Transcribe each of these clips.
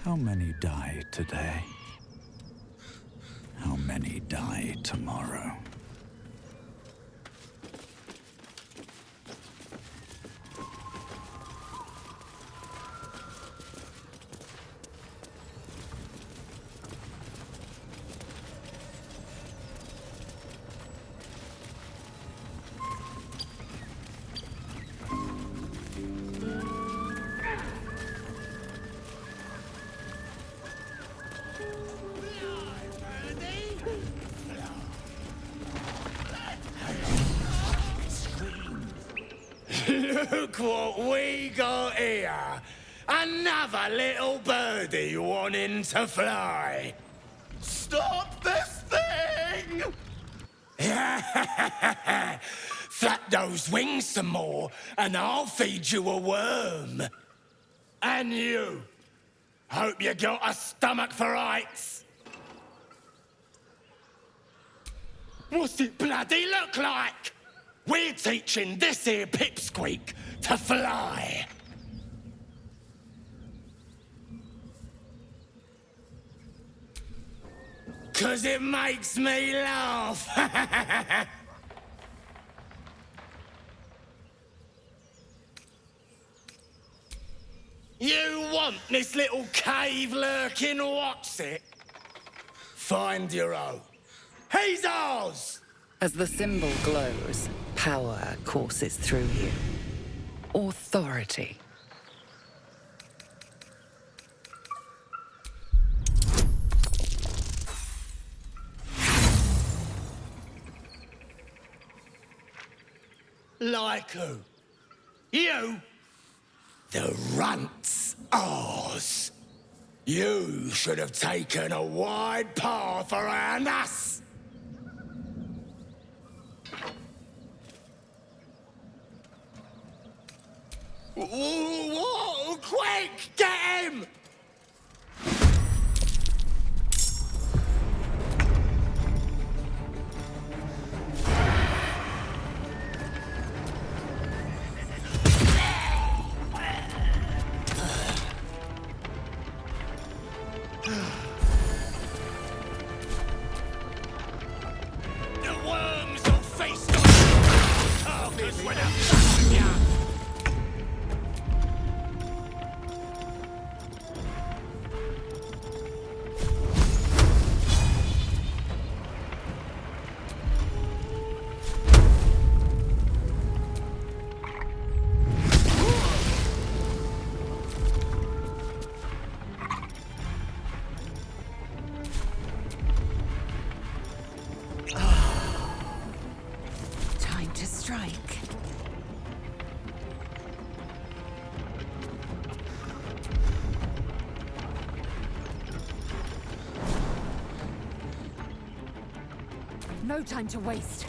How many die today? How many die tomorrow? Look what we got here. Another little birdie wanting to fly. Stop this thing! Flap those wings some more, and I'll feed you a worm. And you. Hope you got a stomach for heights. What's it bloody look like? We're teaching this here pipsqueak to fly. Cause it makes me laugh. You want this little cave lurking what's it? Find your own. He's ours! As the symbol glows, power courses through you. Authority. Like who? You? The runt's ours. You should have taken a wide path around us. Whoa, quick, get him! The worms will feast on the carcass with a fire. Time to strike. No time to waste.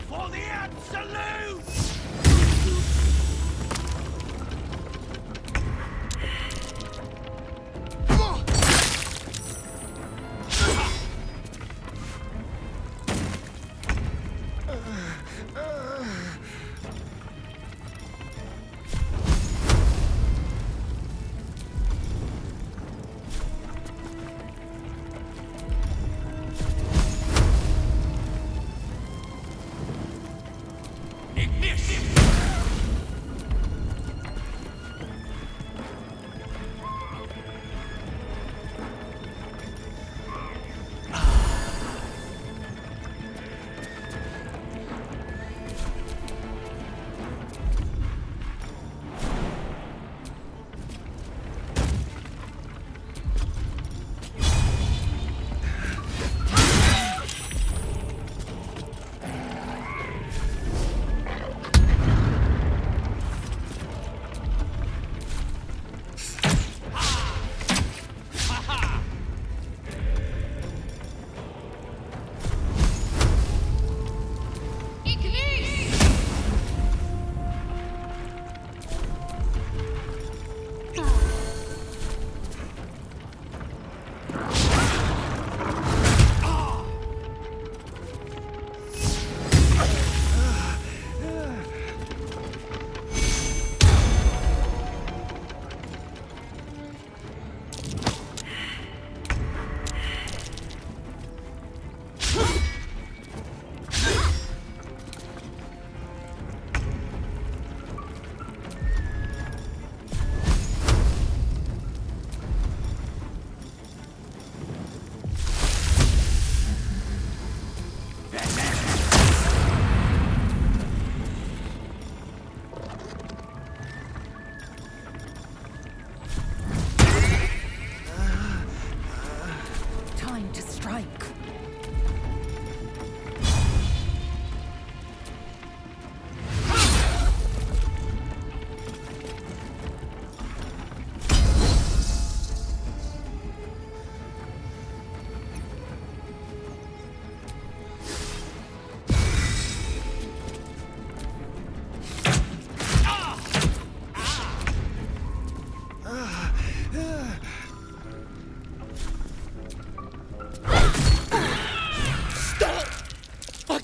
For the absolute! Ignition!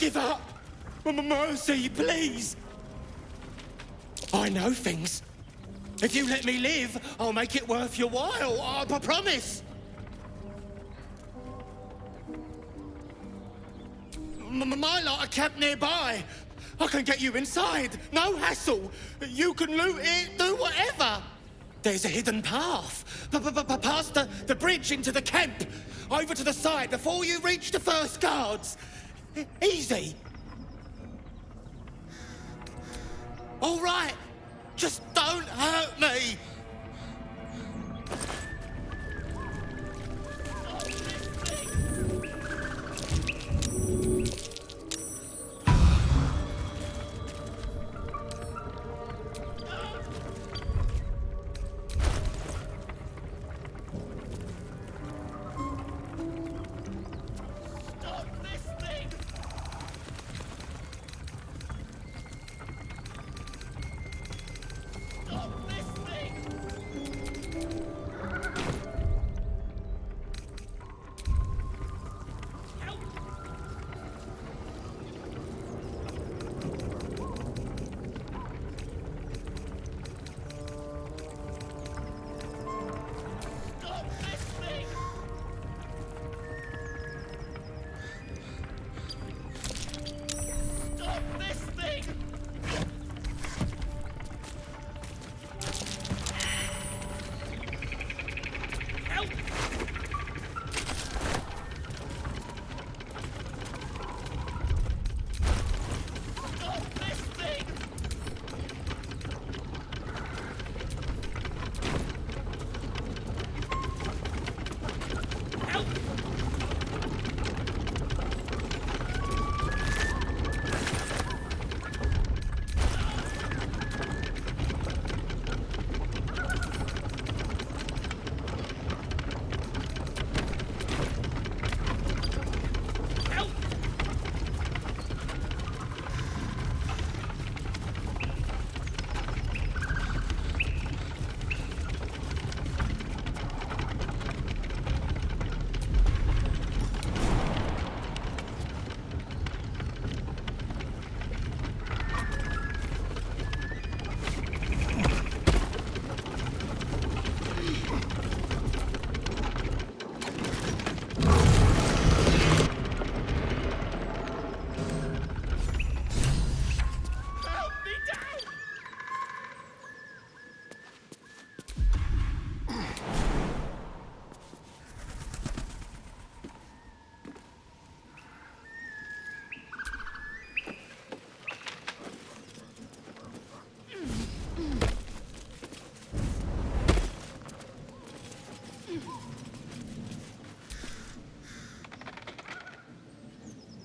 give up. Mercy, please. I know things. If you let me live, I'll make it worth your while. I promise. My lot are camped nearby. I can get you inside. No hassle. You can loot it, do whatever. There's a hidden path. Past the bridge into the camp. Over to the side before you reach the first guards. Easy. All right. Just don't hurt me.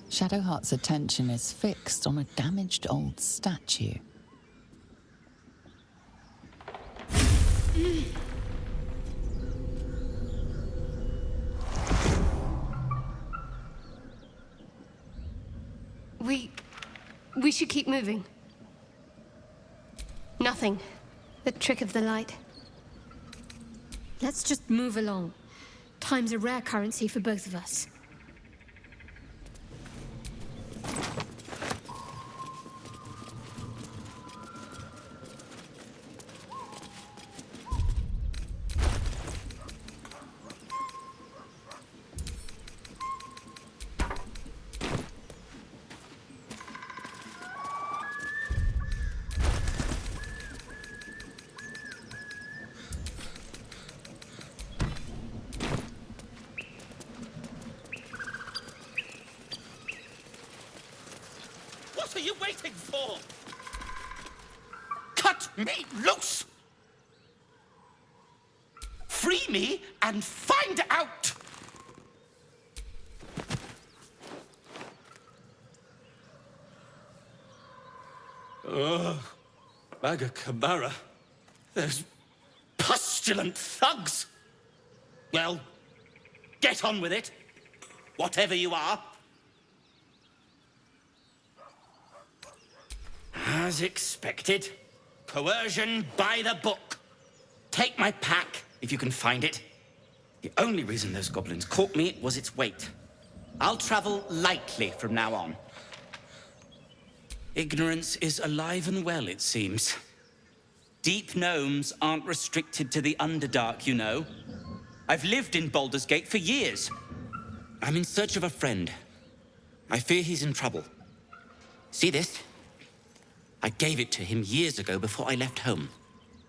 Shadowheart's attention is fixed on a damaged old statue. We should keep moving. Nothing. The trick of the light. Let's just move along. Time's a rare currency for both of us. What are you waiting for? Cut me loose! Free me and find out! Maga Kamara. Those pustulant thugs. Well, get on with it. Whatever you are. As expected, coercion by the book. Take my pack, if you can find it. The only reason those goblins caught me was its weight. I'll travel lightly from now on. Ignorance is alive and well, it seems. Deep gnomes aren't restricted to the Underdark, you know. I've lived in Baldur's Gate for years. I'm in search of a friend. I fear he's in trouble. See this? I gave it to him years ago before I left home.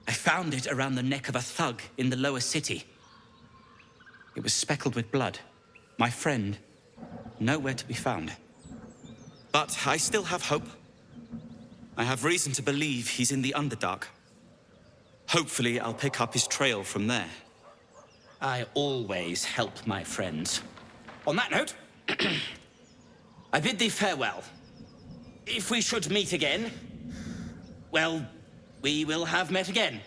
I found it around the neck of a thug in the lower city. It was speckled with blood. My friend, nowhere to be found. But I still have hope. I have reason to believe he's in the Underdark. Hopefully, I'll pick up his trail from there. I always help my friends. On that note, I bid thee farewell. If we should meet again, well, we will have met again.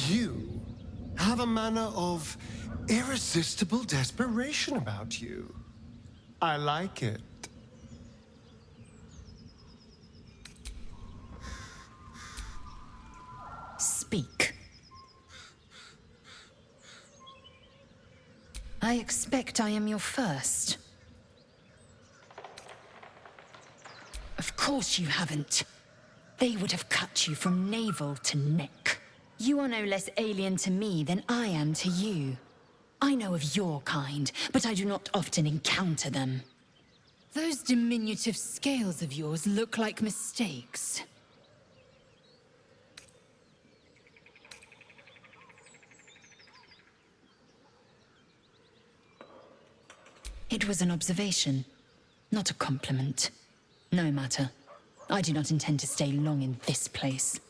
You have a manner of irresistible desperation about you. I like it. Speak. I expect I am your first. Of course you haven't. They would have cut you from navel to neck. You are no less alien to me than I am to you. I know of your kind, but I do not often encounter them. Those diminutive scales of yours look like mistakes. It was an observation, not a compliment. No matter. I do not intend to stay long in this place.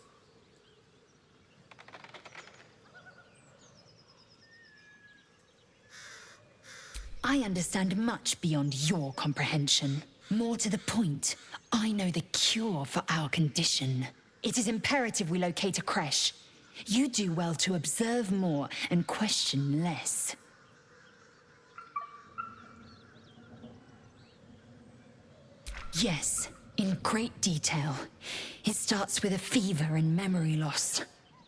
I understand much beyond your comprehension. More to the point, I know the cure for our condition. It is imperative we locate a creche. You do well to observe more and question less. Yes, in great detail. It starts with a fever and memory loss.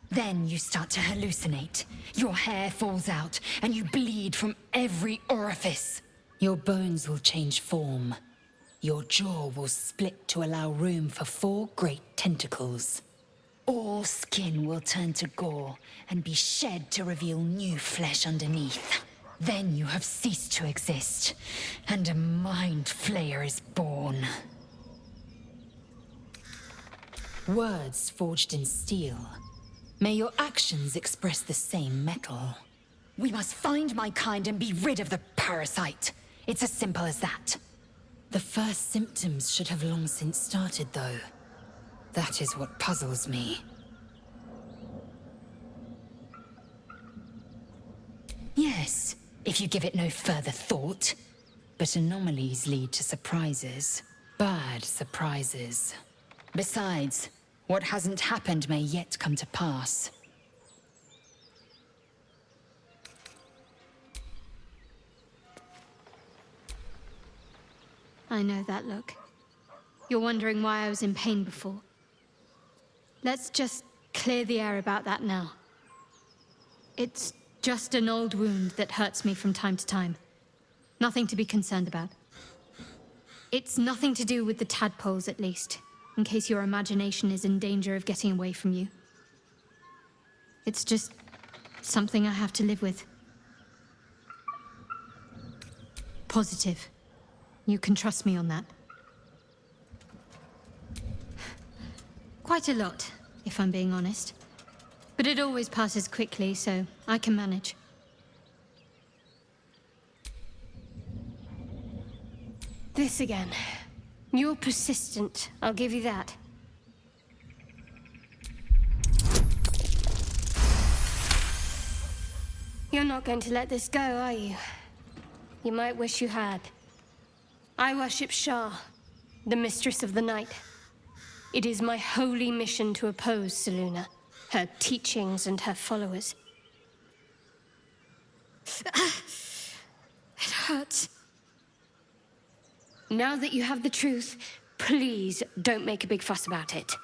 Then you start to hallucinate. Your hair falls out, and you bleed from every orifice. Your bones will change form. Your jaw will split to allow room for 4 great tentacles. All skin will turn to gore and be shed to reveal new flesh underneath. Then you have ceased to exist, and a mind flayer is born. Words forged in steel. May your actions express the same metal. We must find my kind and be rid of the parasite. It's as simple as that. The first symptoms should have long since started, though. That is what puzzles me. Yes, if you give it no further thought. But anomalies lead to surprises. Bad surprises. Besides, what hasn't happened may yet come to pass. I know that look. You're wondering why I was in pain before. Let's just clear the air about that now. It's just an old wound that hurts me from time to time. Nothing to be concerned about. It's nothing to do with the tadpoles, at least, in case your imagination is in danger of getting away from you. It's just something I have to live with. Positive. You can trust me on that. Quite a lot, if I'm being honest. But it always passes quickly, so I can manage. This again. You're persistent, I'll give you that. You're not going to let this go, are you? You might wish you had. I worship Shah, the Mistress of the Night. It is my holy mission to oppose Selûne, her teachings and her followers. It hurts. Now that you have the truth, please don't make a big fuss about it.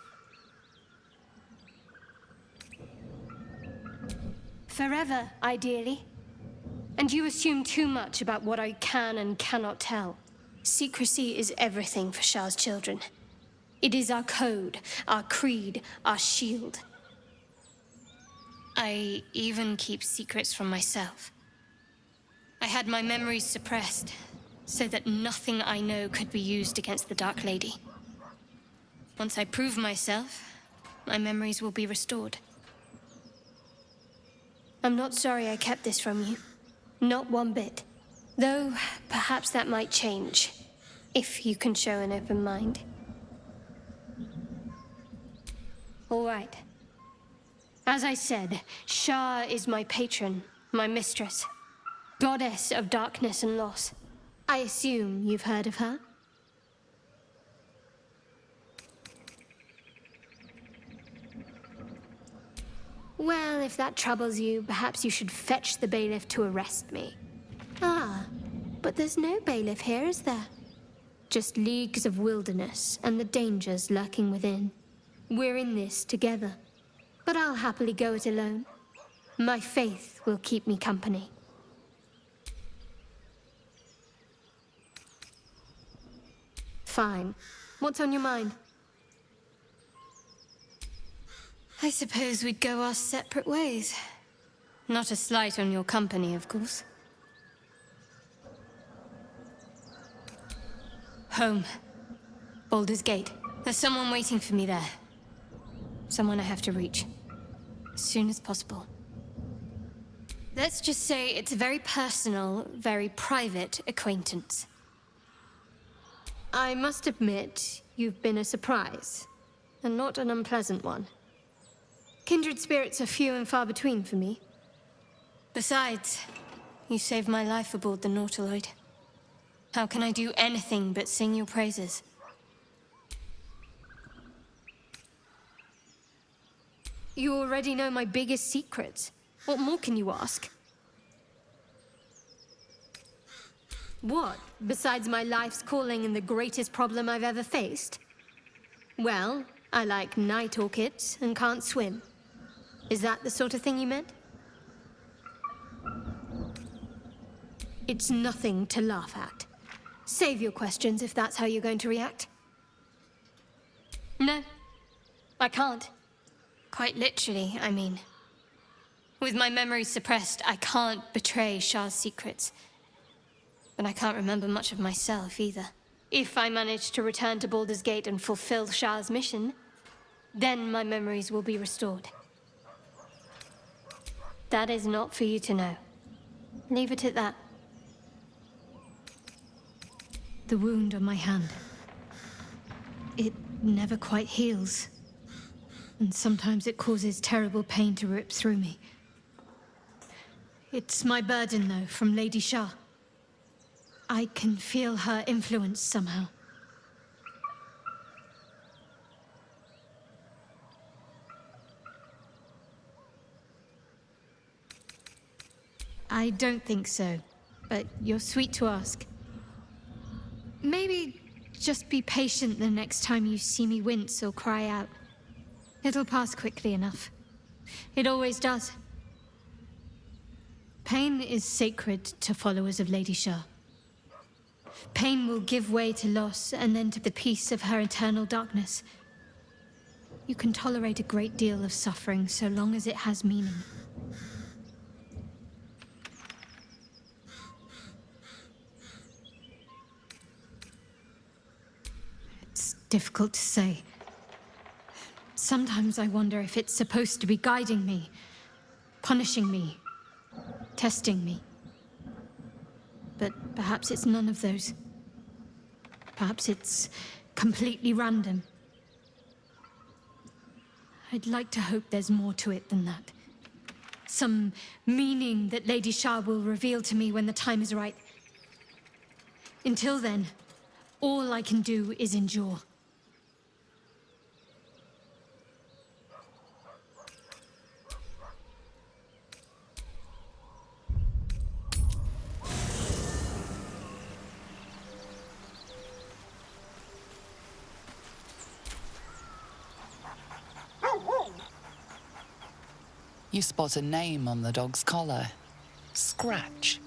Forever, ideally. And you assume too much about what I can and cannot tell. Secrecy is everything for Shah's children. It is our code, our creed, our shield. I even keep secrets from myself. I had my memories suppressed, so that nothing I know could be used against the Dark Lady. Once I prove myself, my memories will be restored. I'm not sorry I kept this from you. Not one bit. Though, perhaps that might change, if you can show an open mind. All right. As I said, Shah is my patron, my mistress. Goddess of darkness and loss. I assume you've heard of her? Well, if that troubles you, perhaps you should fetch the bailiff to arrest me. Ah, but there's no bailiff here, is there? Just leagues of wilderness and the dangers lurking within. We're in this together, but I'll happily go it alone. My faith will keep me company. Fine. What's on your mind? I suppose we'd go our separate ways. Not a slight on your company, of course. Home. Baldur's Gate. There's someone waiting for me there. Someone I have to reach. As soon as possible. Let's just say it's a very personal, very private acquaintance. I must admit, you've been a surprise, and not an unpleasant one. Kindred spirits are few and far between for me. Besides, you saved my life aboard the Nautiloid. How can I do anything but sing your praises? You already know my biggest secrets. What more can you ask? What, besides my life's calling and the greatest problem I've ever faced? Well, I like night orchids and can't swim. Is that the sort of thing you meant? It's nothing to laugh at. Save your questions if that's how you're going to react. No, I can't. Quite literally, I mean. With my memory suppressed, I can't betray Shah's secrets. But I can't remember much of myself, either. If I manage to return to Baldur's Gate and fulfill Shah's mission, then my memories will be restored. That is not for you to know. Leave it at that. The wound on my hand. It never quite heals. And sometimes it causes terrible pain to rip through me. It's my burden, though, from Lady Shah. I can feel her influence somehow. I don't think so, but you're sweet to ask. Maybe just be patient the next time you see me wince or cry out. It'll pass quickly enough. It always does. Pain is sacred to followers of Lady Shah. Pain will give way to loss and then to the peace of her eternal darkness. You can tolerate a great deal of suffering so long as it has meaning. It's difficult to say. Sometimes I wonder if it's supposed to be guiding me, punishing me, testing me. But perhaps it's none of those. Perhaps it's completely random. I'd like to hope there's more to it than that. Some meaning that Lady Shah will reveal to me when the time is right. Until then, all I can do is endure. You spot a name on the dog's collar. Scratch.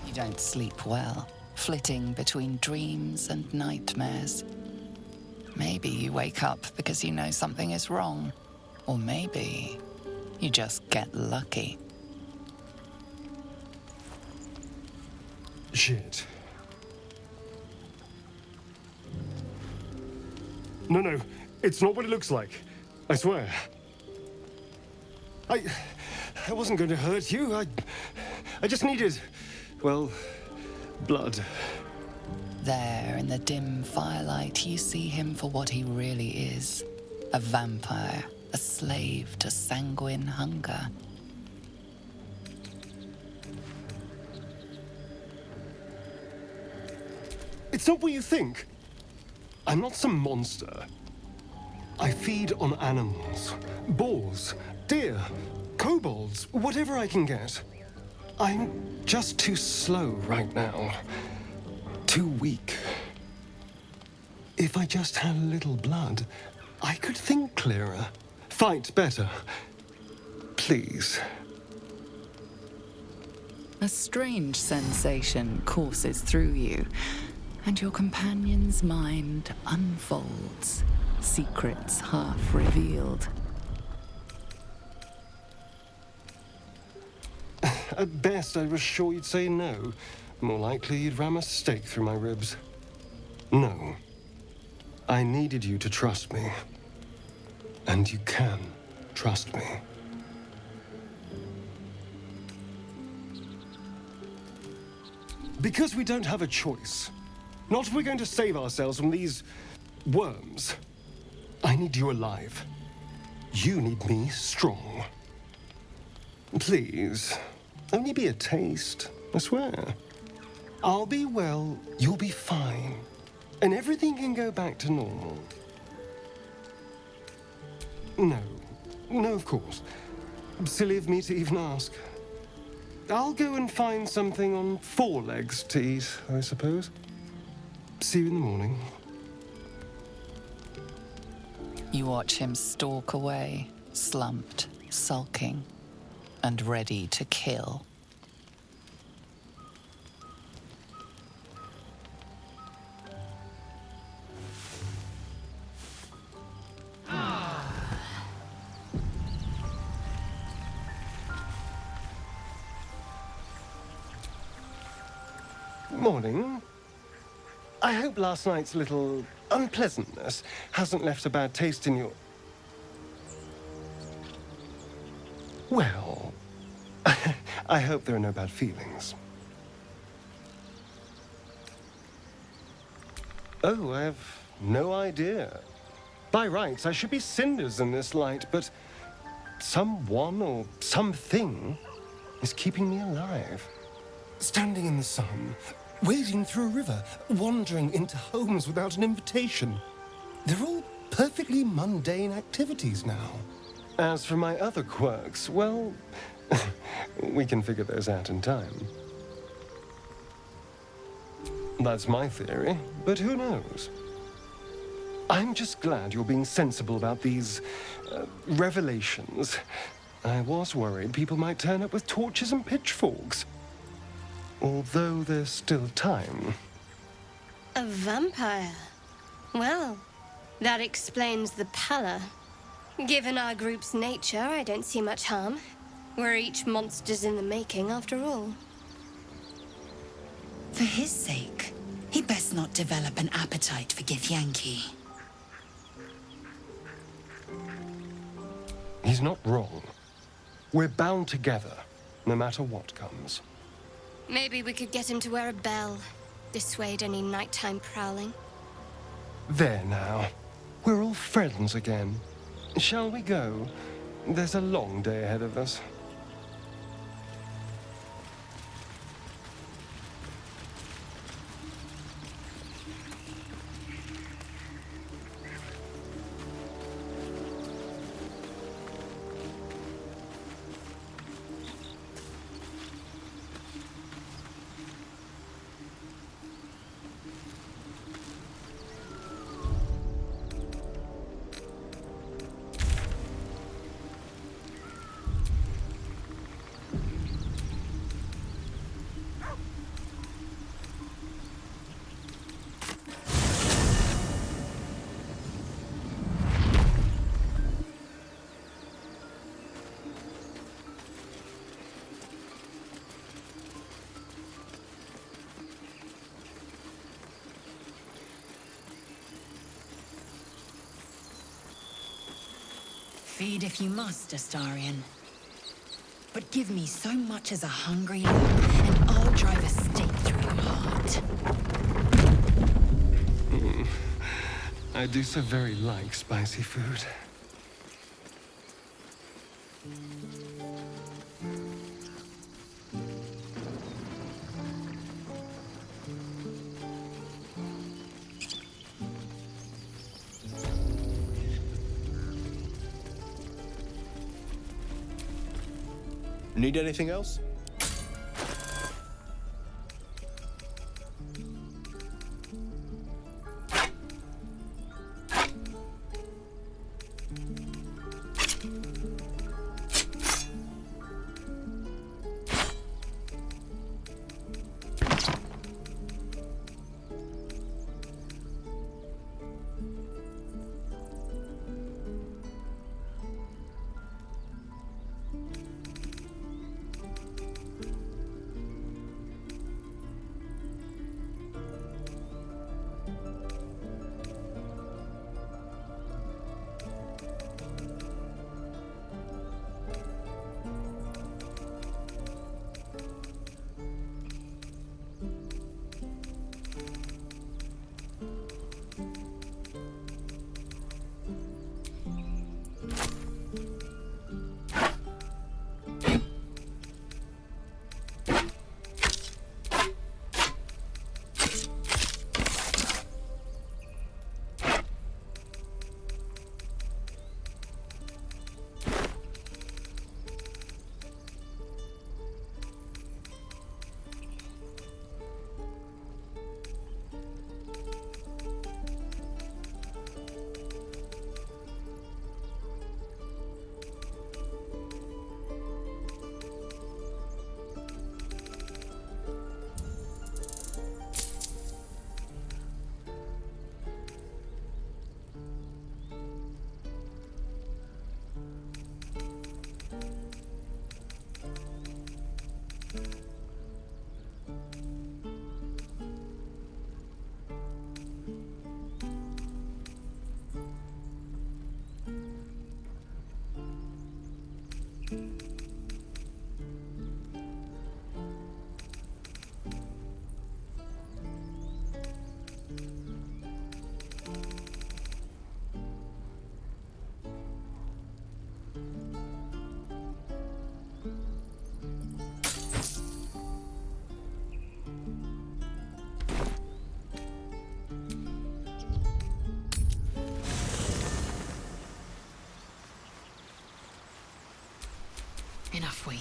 You don't sleep well, flitting between dreams and nightmares. Maybe you wake up because you know something is wrong. Or maybe you just get lucky. Shit. No, it's not what it looks like. I swear. I wasn't going to hurt you. I just needed, well, blood. There, in the dim firelight, you see him for what he really is. A vampire, a slave to sanguine hunger. It's not what you think. I'm not some monster. I feed on animals. Boars, deer, kobolds, whatever I can get. I'm just too slow right now. Too weak. If I just had a little blood, I could think clearer, fight better. Please. A strange sensation courses through you, and your companion's mind unfolds, secrets half revealed. At best, I was sure you'd say no. More likely, you'd ram a stake through my ribs. No. I needed you to trust me. And you can trust me. Because we don't have a choice. Not if we're going to save ourselves from these worms. I need you alive. You need me strong. Please, only be a taste, I swear. I'll be well, you'll be fine. and everything can go back to normal. No, of course. Silly of me to even ask. I'll go and find something on 4 legs to eat, I suppose. See you in the morning. You watch him stalk away, slumped, sulking, and ready to kill. Morning. I hope last night's little unpleasantness hasn't left a bad taste in your... Well, I hope there are no bad feelings. Oh, I have no idea. By rights, I should be cinders in this light, but someone or something is keeping me alive. Standing in the sun, wading through a river, wandering into homes without an invitation. They're all perfectly mundane activities now. As for my other quirks, well, we can figure those out in time. That's my theory, but who knows? I'm just glad you're being sensible about these revelations. I was worried people might turn up with torches and pitchforks. Although there's still time. A vampire? Well, that explains the pallor. Given our group's nature, I don't see much harm. We're each monsters in the making, after all. For his sake, he best not develop an appetite for Githyanki. He's not wrong. We're bound together, no matter what comes. Maybe we could get him to wear a bell. Dissuade any nighttime prowling. There now. We're all friends again. Shall we go? There's a long day ahead of us. Feed if you must, Astarion. But give me so much as a hungry look, and I'll drive a stake through your heart. I do so very like spicy food. Need anything else?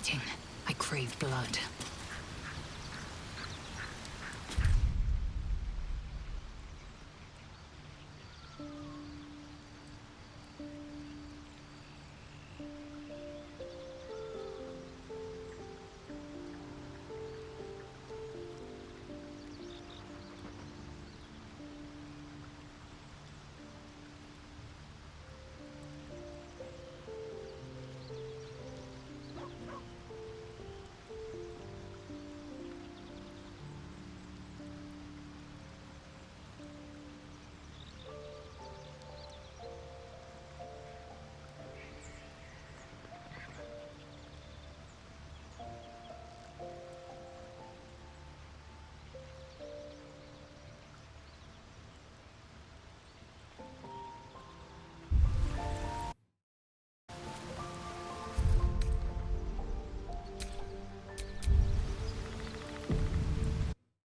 eating. I crave blood.